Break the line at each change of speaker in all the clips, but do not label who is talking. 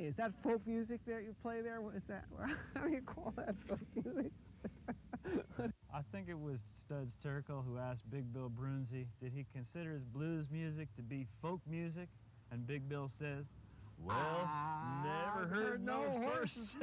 Is that folk music that you play there? What is that? How do you call that folk music?
I think it was Studs Terkel who asked Big Bill Brunzi, did he consider his blues music to be folk music? And Big Bill says, well, never heard no horses.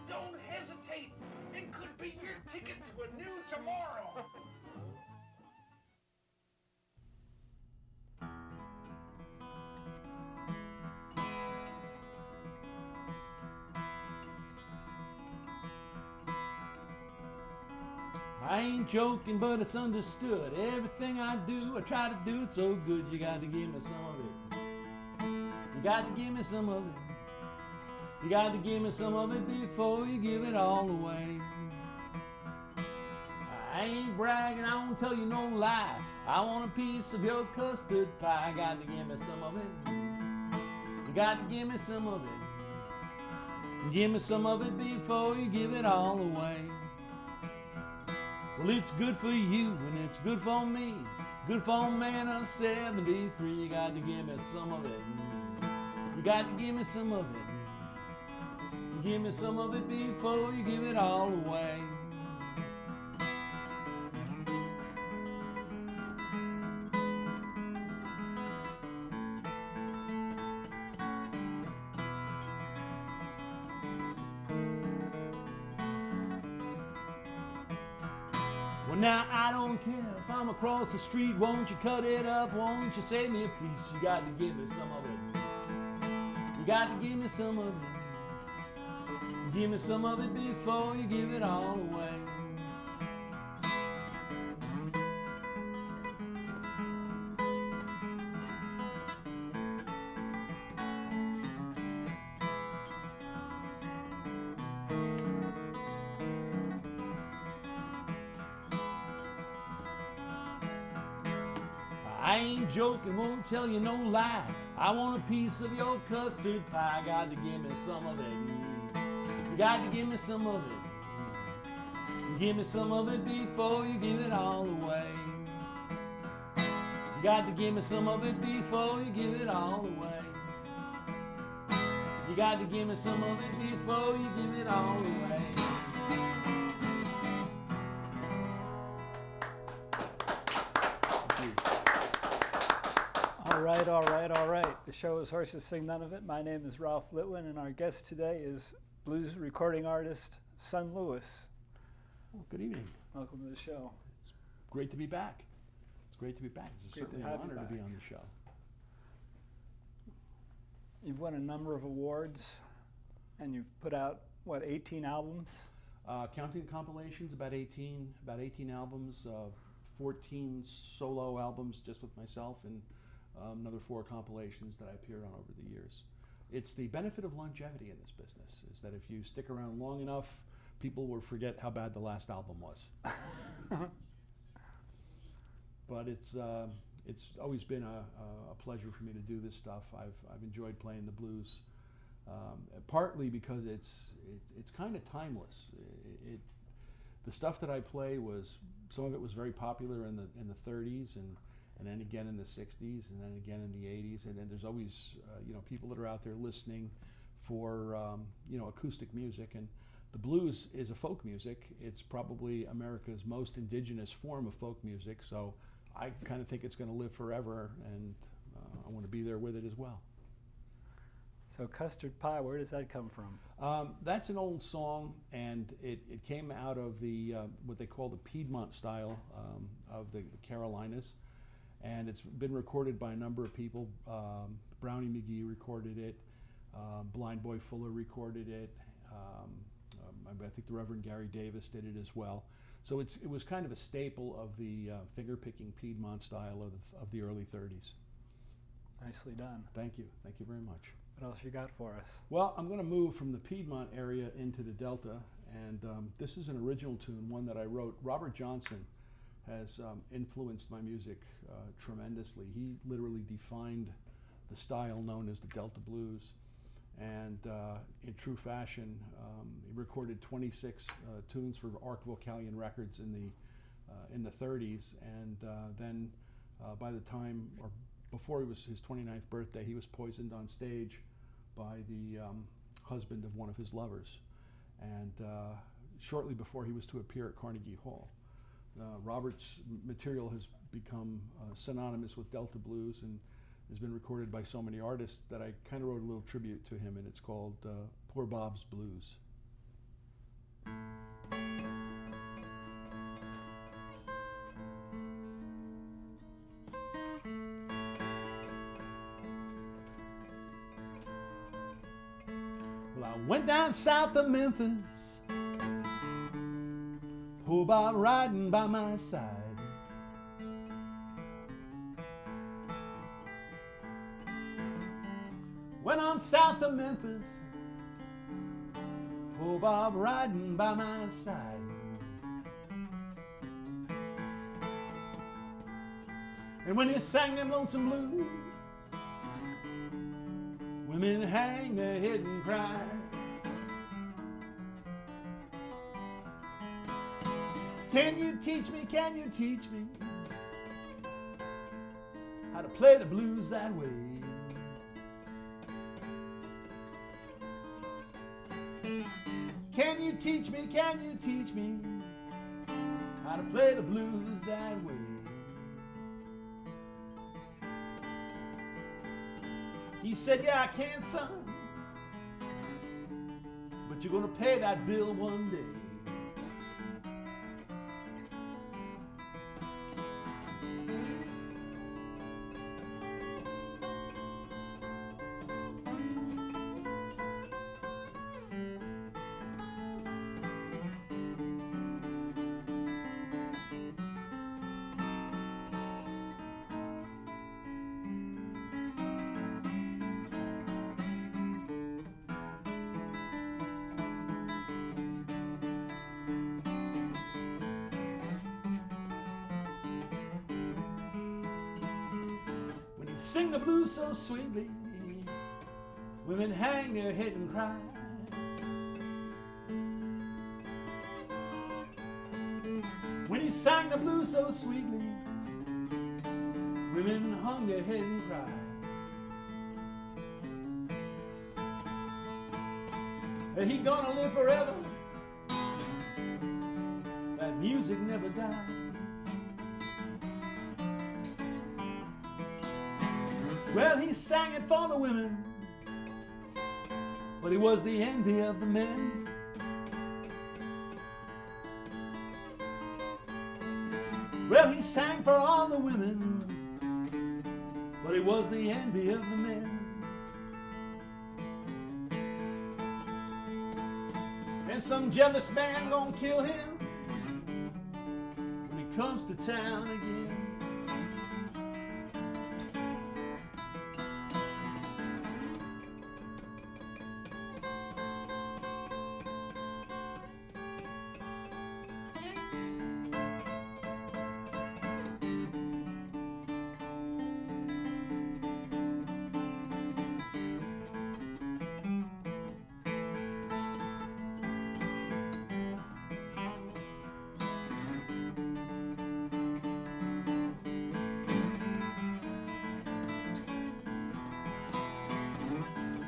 Don't hesitate. It could be your ticket to a new tomorrow.
I ain't joking, but it's understood. Everything I do, I try to do it so good. You got to give me some of it. You got to give me some of it. You got to give me some of it before you give it all away. I ain't bragging, I won't tell you no lie. I want a piece of your custard pie. You got to give me some of it. You got to give me some of it. Give me some of it before you give it all away. Well, it's good for you and it's good for me. Good for a man of 73. You got to give me some of it. You got to give me some of it. Give me some of it before you give it all away. Well, now I don't care if I'm across the street. Won't you cut it up? Won't you save me a piece? You got to give me some of it. You got to give me some of it. Give me some of it before you give it all away. I ain't joking, won't tell you no lie. I want a piece of your custard pie. Got to give me some of it. You got to give me some of it. Give me some of it before you give it all away. You got to give me some of it before you give it all away. You got to give me some of it before you give it all away.
All right. The show is Horses Sing None of It. My name is Ralph Litwin, and our guest today is blues recording artist Son Lewis.
Well, good evening.
Welcome to the show.
It's great to be back. It's great to be back. It's certainly an honor to be on the show.
You've won a number of awards, and you've put out, 18 albums?
Counting the compilations, about 18 albums, 14 solo albums just with myself, and another 4 compilations that I appeared on over the years. It's the benefit of longevity in this business, is that if you stick around long enough, people will forget how bad the last album was. But it's always been a pleasure for me to do this stuff. I've enjoyed playing the blues, partly because it's kind of timeless. The stuff that I play some of it was very popular in the 30s and then again in the 60s and then again in the 80s, and then there's always people that are out there listening for acoustic music, and the blues is a folk music. It's probably America's most indigenous form of folk music, so I kind of think it's going to live forever, and I want to be there with it as well.
So custard pie, where does that come from?
That's an old song, and it came out of the what they call the Piedmont style of the Carolinas, and it's been recorded by a number of people. Brownie McGee recorded it, Blind Boy Fuller recorded it, I think the Reverend Gary Davis did it as well. So it was kind of a staple of the finger-picking Piedmont style of the early 30s.
Nicely done.
Thank you very much.
What else you got for us?
Well, I'm going to move from the Piedmont area into the Delta, and this is an original tune, one that I wrote. Robert Johnson has influenced my music tremendously. He literally defined the style known as the Delta Blues, and in true fashion, he recorded 26 tunes for Arc Vocalion Records in the 30s, and then by the time, or before it was his 29th birthday, he was poisoned on stage by the husband of one of his lovers, and shortly before he was to appear at Carnegie Hall. Robert's material has become synonymous with Delta Blues and has been recorded by so many artists that I kind of wrote a little tribute to him, and it's called Poor Bob's Blues. Well, I went down south of Memphis, poor Bob riding by my side. Went on south of Memphis, poor Bob riding by my side. And when he sang them lonesome blues, women hang their head and cry. Can you teach me how to play the blues that way? Can you teach me how to play the blues that way? He said, yeah, I can, son, but you're gonna pay that bill one day. Sing the blues so sweetly, women hang their head and cry. When he sang the blues so sweetly, women hung their head and cried. And he gonna live forever, that music never died. Well, he sang it for the women, but he was the envy of the men. Well, he sang for all the women, but he was the envy of the men. And some jealous man gonna kill him when he comes to town again.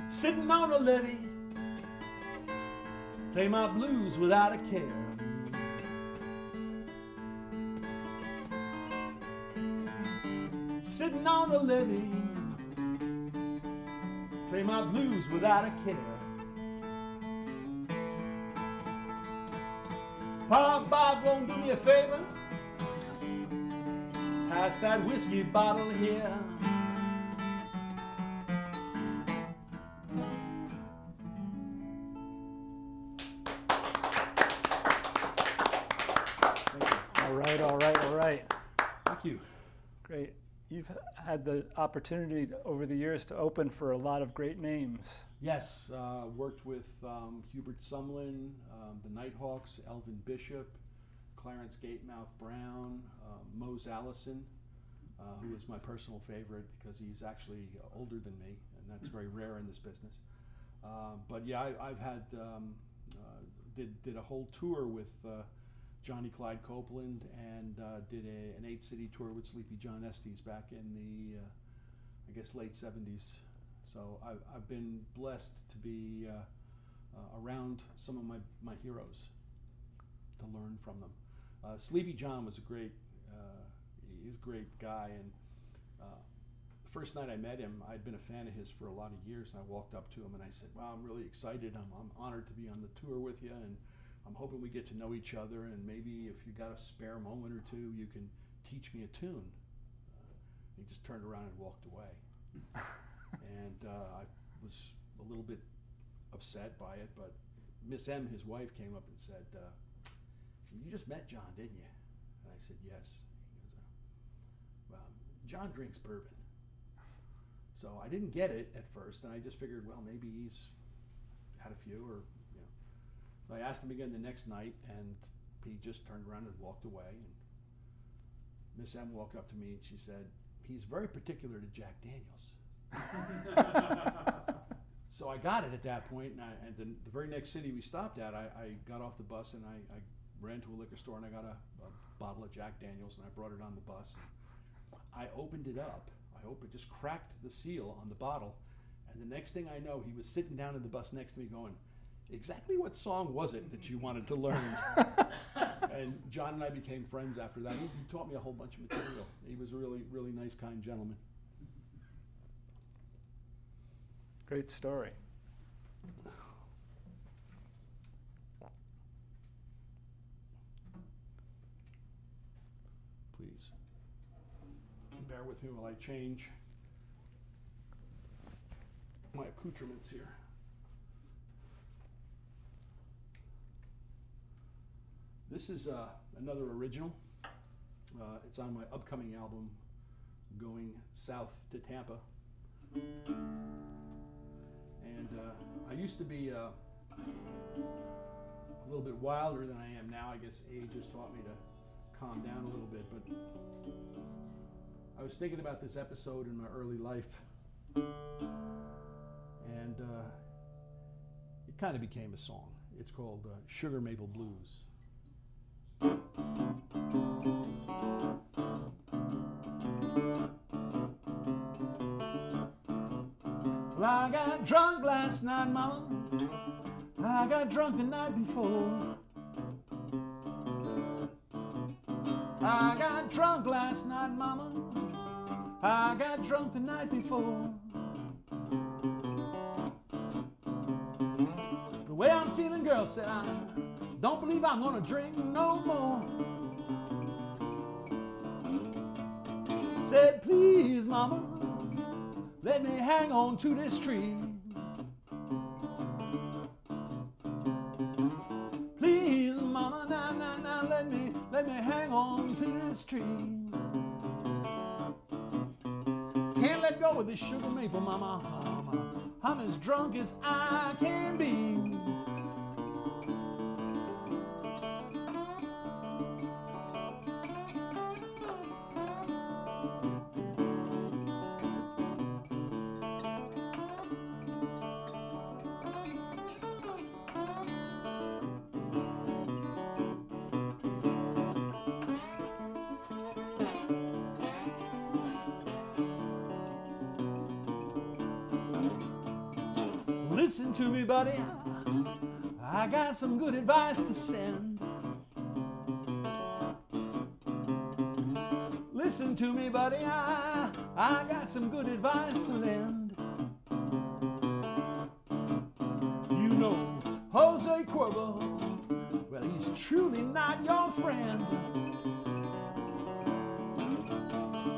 Sitting on a levee, play my blues without a care. Sitting on a levee, play my blues without a care. Bob won't do me a favor, pass that whiskey bottle here.
All right, all right, all right.
Thank you.
Great. You've had the opportunity over the years to open for a lot of great names.
Yes, worked with Hubert Sumlin, the Nighthawks, Elvin Bishop, Clarence Gatemouth Brown, Mose Allison, who is my personal favorite because he's actually older than me, and that's very rare in this business. But yeah, I've had did a whole tour with Johnny Clyde Copeland, and did an 8-city tour with Sleepy John Estes back in the I guess late 70s. So I've been blessed to be around some of my heroes, to learn from them. Sleepy John was a great guy, and the first night I met him, I'd been a fan of his for a lot of years, and I walked up to him and I said, "Wow, I'm really excited. I'm honored to be on the tour with you, and I'm hoping we get to know each other, and maybe if you got a spare moment or two, you can teach me a tune." He just turned around and walked away. And I was a little bit upset by it, but Miss M, his wife, came up and said, "You just met John, didn't you?" And I said, "Yes." He goes, "Well, John drinks bourbon." So I didn't get it at first, and I just figured, well, maybe he's had a few, or, you know. So I asked him again the next night, and he just turned around and walked away. And Miss M walked up to me and she said, "He's very particular to Jack Daniels." So I got it at that point, and then the very next city we stopped at, I got off the bus and I ran to a liquor store and I got a bottle of Jack Daniels, and I brought it on the bus. I opened it up. Just cracked the seal on the bottle, and the next thing I know, he was sitting down in the bus next to me going, "Exactly what song was it that you wanted to learn?" And John and I became friends after that. He taught me a whole bunch of material. He was a really, really nice, kind gentleman.
Great story.
Please bear with me while I change my accoutrements here. This is another original. It's on my upcoming album, Going South to Tampa. And I used to be a little bit wilder than I am now. I guess age has taught me to calm down a little bit, but I was thinking about this episode in my early life, and it kind of became a song. It's called Sugar Maple Blues. Well, I got drunk last night, mama. I got drunk the night before. I got drunk last night, mama. I got drunk the night before. The way I'm feeling, girl, said I don't believe I'm gonna drink no more. Said, "Please, mama, let me hang on to this tree. Please, mama, now, let me hang on to this tree. Can't let go of this sugar maple, mama. I'm as drunk as I can be." Listen to me, buddy, I got some good advice to send. Listen to me, buddy, I got some good advice to lend. You know Jose Cuervo, well, he's truly not your friend.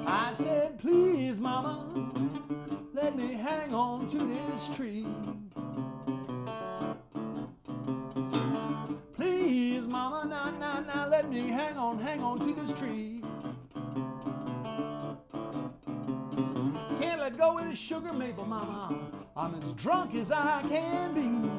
I said, "Please, mama, let me hang on to this tree. Please, mama, now, let let me hang on to this tree. Can't let go of this sugar maple, mama. I'm as drunk as I can be.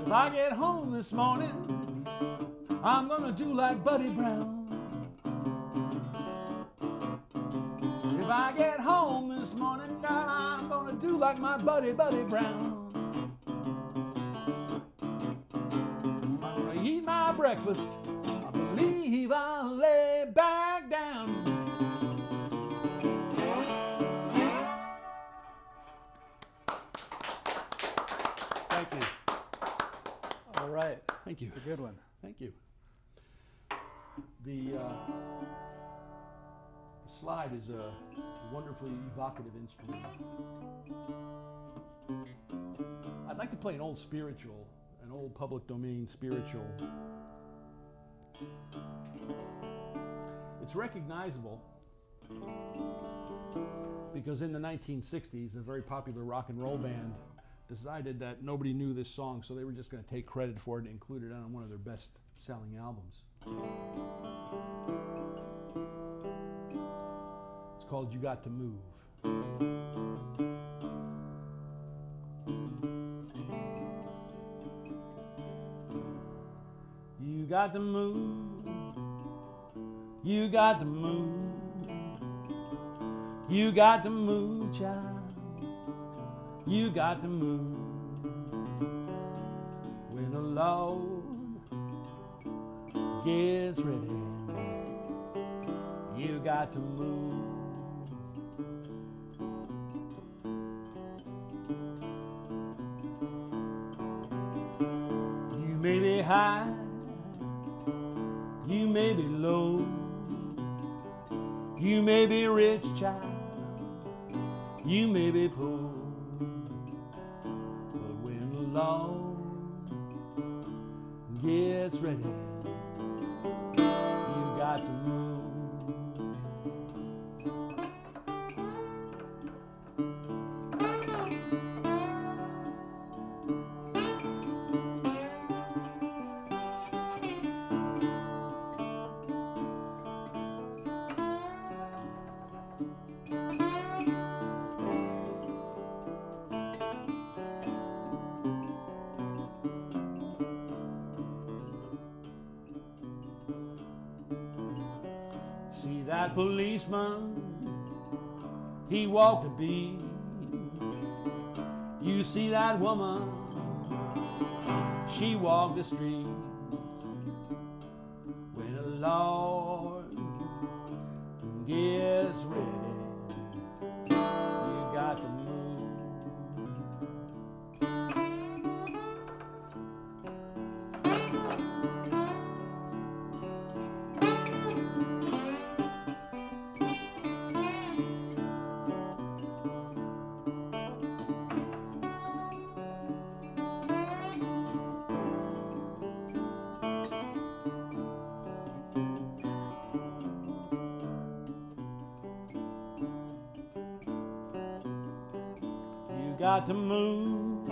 If I get home this morning, I'm gonna do like Buddy Brown. If I get home this morning, God, I'm gonna do like my buddy Brown. I'm gonna eat my breakfast. I believe I'll lay back down. Thank you.
All right.
Thank you.
It's a good one.
Thank you. The slide is a wonderfully evocative instrument. I'd like to play an old spiritual, an old public domain spiritual. It's recognizable because in the 1960s, a very popular rock and roll band decided that nobody knew this song, so they were just going to take credit for it and include it on one of their best-selling albums. It's called You Got to Move. You got to move. You got to move. You got to move, child. You got to move. When the Lord gets ready, you got to move. You may be high, you may be low, you may be rich, child, you may be poor. Lord gets ready, you got to move. See that policeman, he walked a beat. You see that woman, she walked the street. When the Lord gets ready, you got to move. You got to move.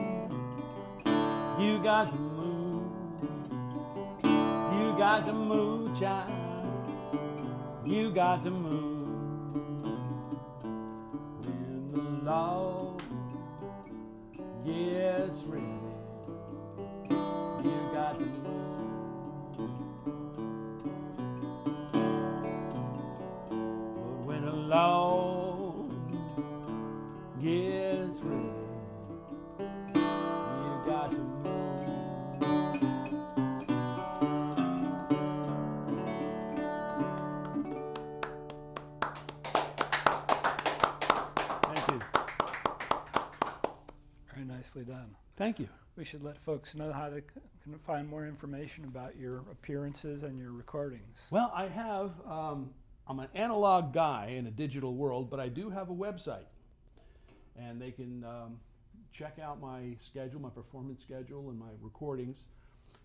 You got to move. You got to move, child. You got to move. When the Lord gets ready, you got to move. But when the Lord gets ready, you got to move. Thank you.
Very nicely done.
Thank you.
We should let folks know how they can find more information about your appearances and your recordings.
Well, I have I'm an analog guy in a digital world, but I do have a website. And they can check out my schedule, my performance schedule, and my recordings.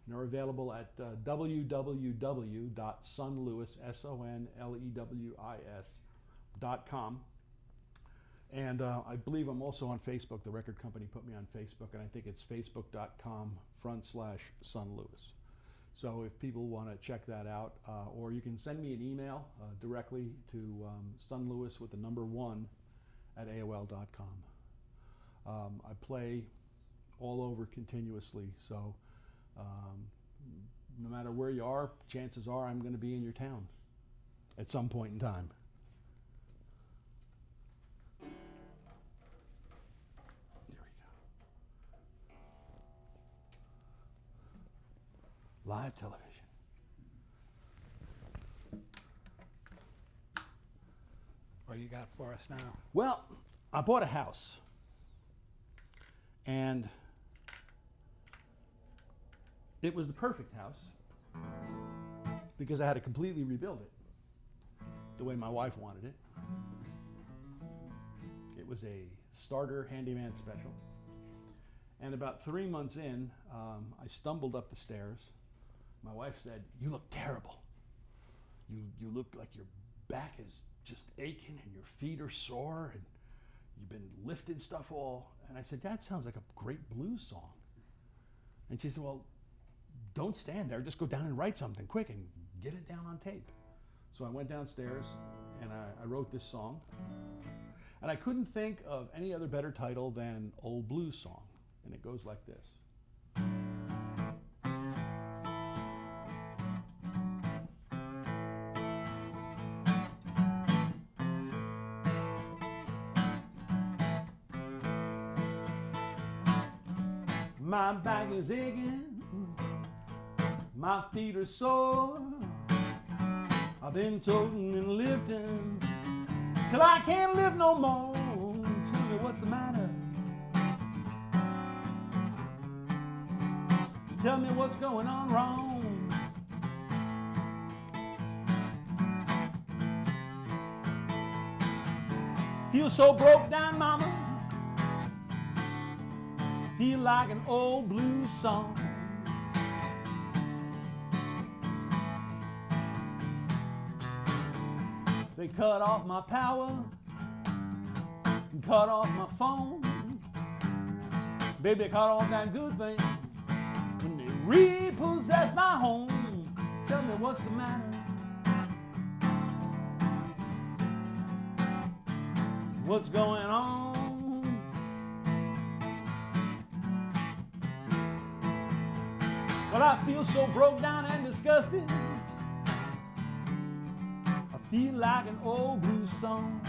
And they're available at www.sonlewis.com. And I believe I'm also on Facebook. The record company put me on Facebook, and I think it's facebook.com/sonlewis. So if people want to check that out, or you can send me an email directly to sonlewis with the number 1 at AOL.com. I play all over continuously, so no matter where you are, chances are I'm going to be in your town at some point in time. There we go. Live television.
What do you got for us now?
Well, I bought a house, and it was the perfect house because I had to completely rebuild it the way my wife wanted it. It was a starter handyman special. And about 3 months in, I stumbled up the stairs. My wife said, "You look terrible. You look like your back is just aching and your feet are sore and you've been lifting stuff all." And I said, "That sounds like a great blues song." And she said, "Well, don't stand there. Just go down and write something quick and get it down on tape." So I went downstairs and I wrote this song. And I couldn't think of any other better title than Old Blues Song. And it goes like this. My back is aching, my feet are sore. I've been toting and lifting till I can't lift no more. Tell me what's the matter. Tell me what's going on wrong. Feel so broke down, mama. Feel like an old blues song. They cut off my power and cut off my phone. Baby, cut off that good thing when they repossess my home. Tell me what's the matter. What's going on? Well, I feel so broke down and disgusted. I feel like an old blues song.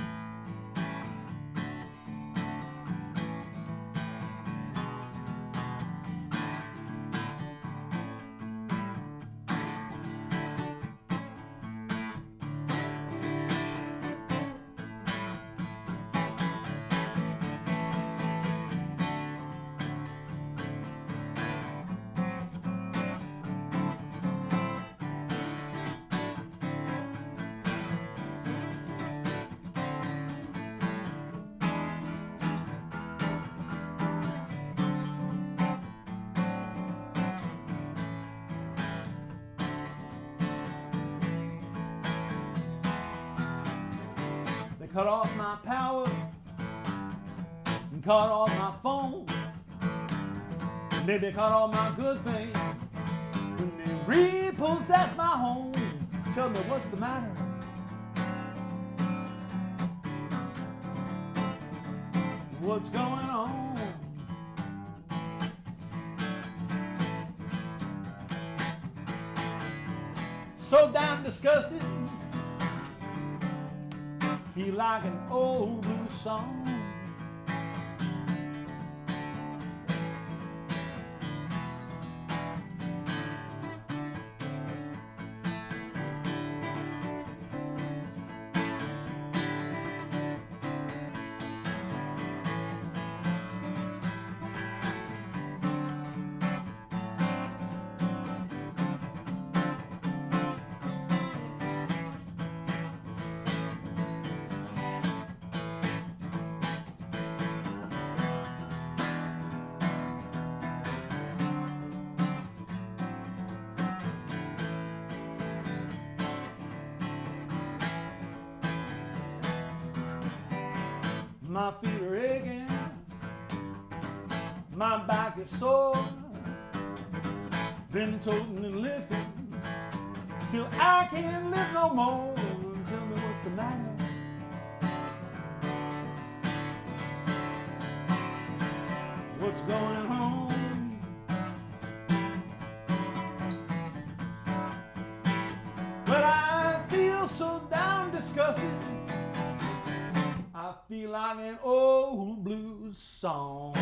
Cut off my power and cut off my phone. Maybe cut off my good things when they repossess my home. Tell me what's the matter. What's going on? So damn disgusted. Feel like an old blues song. My feet are aching, my back is sore. Been toting and lifting till I can't lift no more. Tell me what's the matter. What's going on? But I feel so down, disgusted. I feel like an old blues song.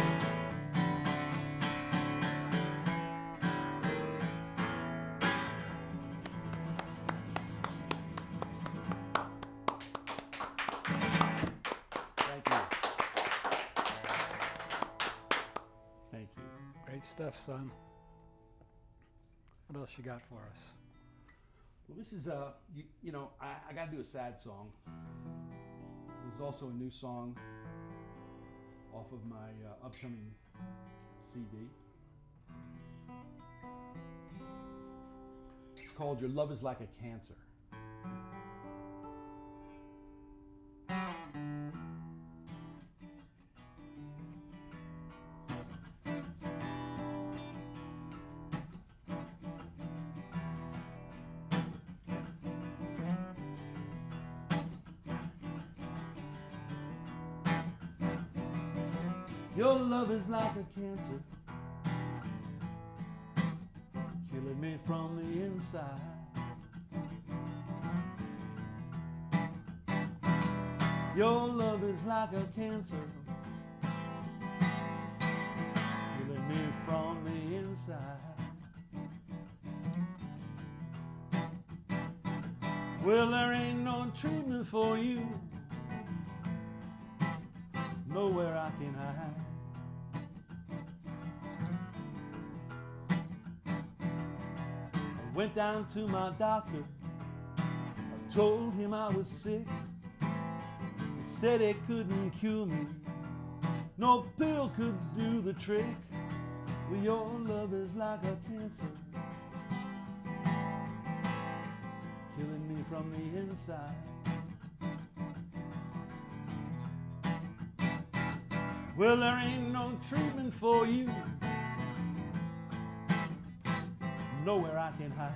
Thank you. Thank you.
Great stuff, son. What else you got for us?
Well, this is I got to do a sad song. There's also a new song off of my upcoming CD. It's called Your Love Is Like a Cancer. Your love is like a cancer, killing me from the inside. Your love is like a cancer, killing me from the inside. Well, there ain't no treatment for you, nowhere I can hide. I went down to my doctor, I told him I was sick. He said he couldn't cure me, no pill could do the trick. Well, your love is like a cancer, killing me from the inside. Well, there ain't no treatment for you, nowhere I can hide.